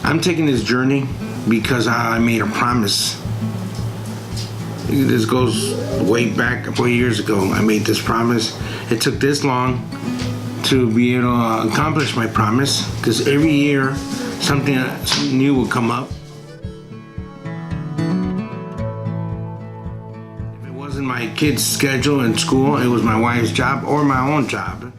I'm taking this journey because I made a promise. This goes way back 4 years ago. I made this promise. It took this long to be able to accomplish my promise because every year something new will come up. If it wasn't my kids' schedule in school, it was my wife's job or my own job.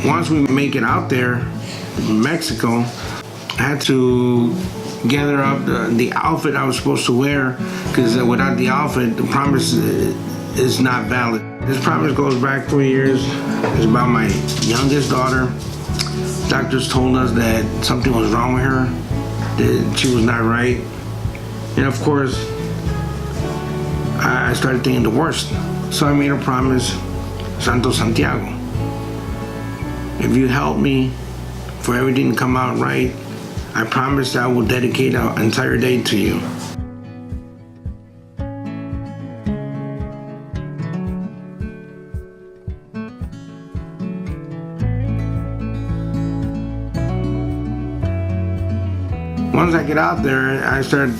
Once we make it out there, in Mexico, I had to gather up the outfit I was supposed to wear because without the outfit, the promise is not valid. This promise goes back 4 years. It's about my youngest daughter. Doctors told us that something was wrong with her, that she was not right. And of course, I started thinking the worst. So I made a promise, Santo Santiago. If you help me for everything to come out right, I promise that I will dedicate an entire day to you. Once I get out there, I start,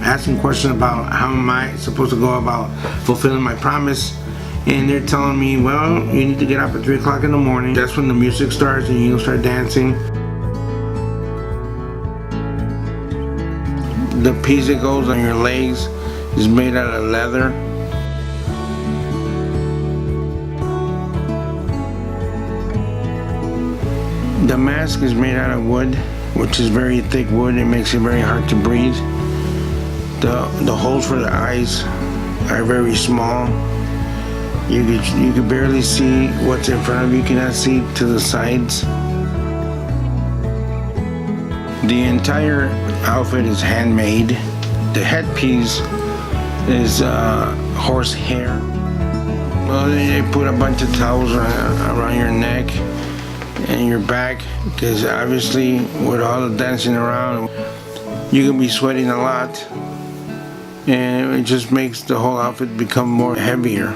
asking questions about how am I supposed to go about fulfilling my promise. And they're telling me, well, you need to get up at 3 o'clock in the morning. That's when the music starts and you start dancing. The piece that goes on your legs is made out of leather. The mask is made out of wood, which is very thick wood. It makes it very hard to breathe. The holes for the eyes are very small. You can barely see what's in front of you. You cannot see to the sides. The entire outfit is handmade. The headpiece is horse hair. Well, they put a bunch of towels around your neck and your back because obviously with all the dancing around, you can be sweating a lot, and it just makes the whole outfit become more heavier.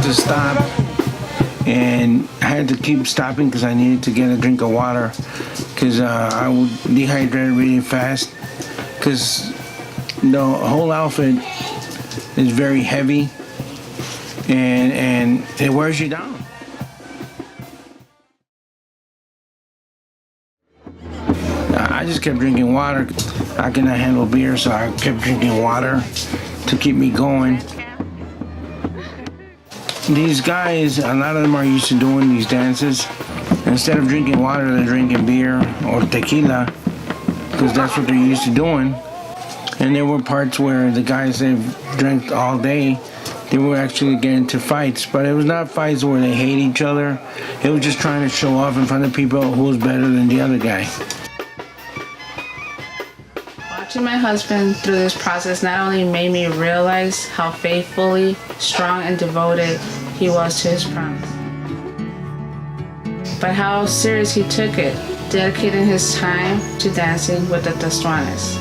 To stop, and I had to keep stopping because I needed to get a drink of water because I would dehydrate really fast because the whole outfit is very heavy and it wears you down. I just kept drinking water. I cannot handle beer, so I kept drinking water to keep me going. These guys, a lot of them are used to doing these dances. Instead of drinking water, they're drinking beer or tequila because that's what they're used to doing. And there were parts where the guys that drank all day, they were actually getting into fights. But it was not fights where they hate each other. It was just trying to show off in front of people who was better than the other guy. Watching my husband through this process not only made me realize how faithfully, strong, and devoted he was to his promise, but how serious he took it, dedicating his time to dancing with the Testuanes.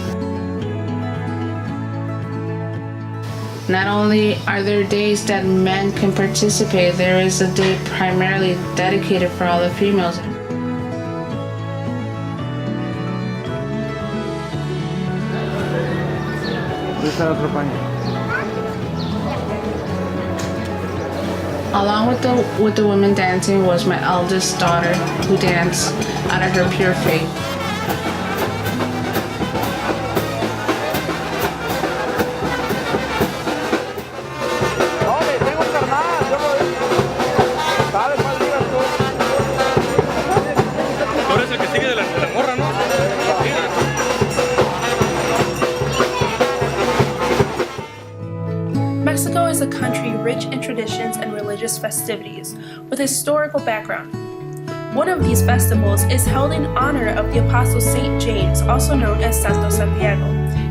Not only are there days that men can participate, there is a day primarily dedicated for all the females. Along with the women dancing was my eldest daughter, who danced out of her pure faith. Mexico is a country rich in traditions and religious festivities with historical background. One of these festivals is held in honor of the Apostle Saint James, also known as Santo Santiago,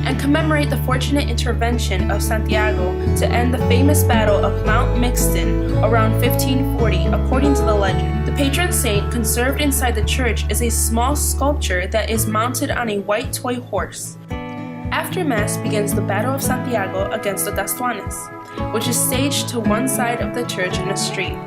and commemorate the fortunate intervention of Santiago to end the famous battle of Mount Mixton around 1540, according to the legend. The patron saint conserved inside the church is a small sculpture that is mounted on a white toy horse. After Mass begins the Battle of Santiago against the Testuanes, which is staged to one side of the church in a street.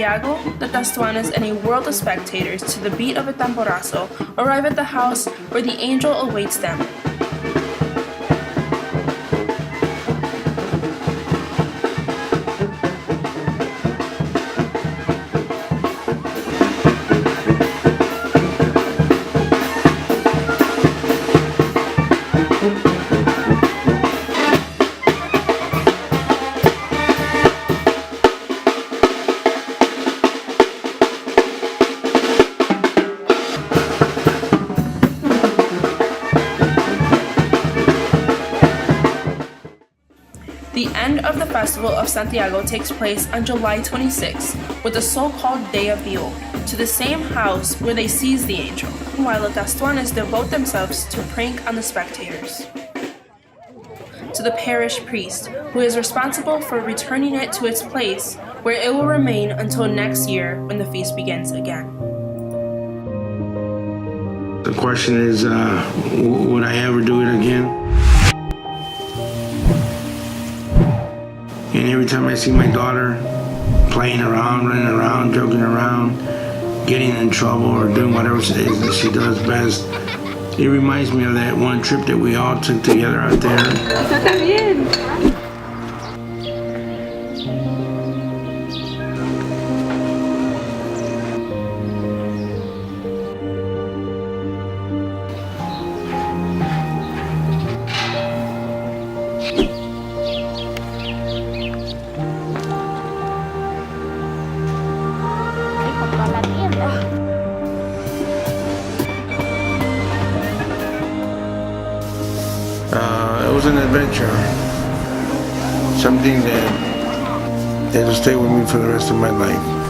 Santiago, the Testuanes, and a world of spectators to the beat of a tamborazo arrive at the house where the angel awaits them. The end of the Festival of Santiago takes place on July 26, with the so-called Day of the Old, to the same house where they seize the angel, while the Testuanes devote themselves to prank on the spectators. To the parish priest, who is responsible for returning it to its place, where it will remain until next year when the feast begins again. The question is, would I ever do it again? And every time I see my daughter playing around, running around, joking around, getting in trouble or doing whatever it is that she does best, it reminds me of that one trip that we all took together out there. Eso está bien. It was an adventure, something that will stay with me for the rest of my life.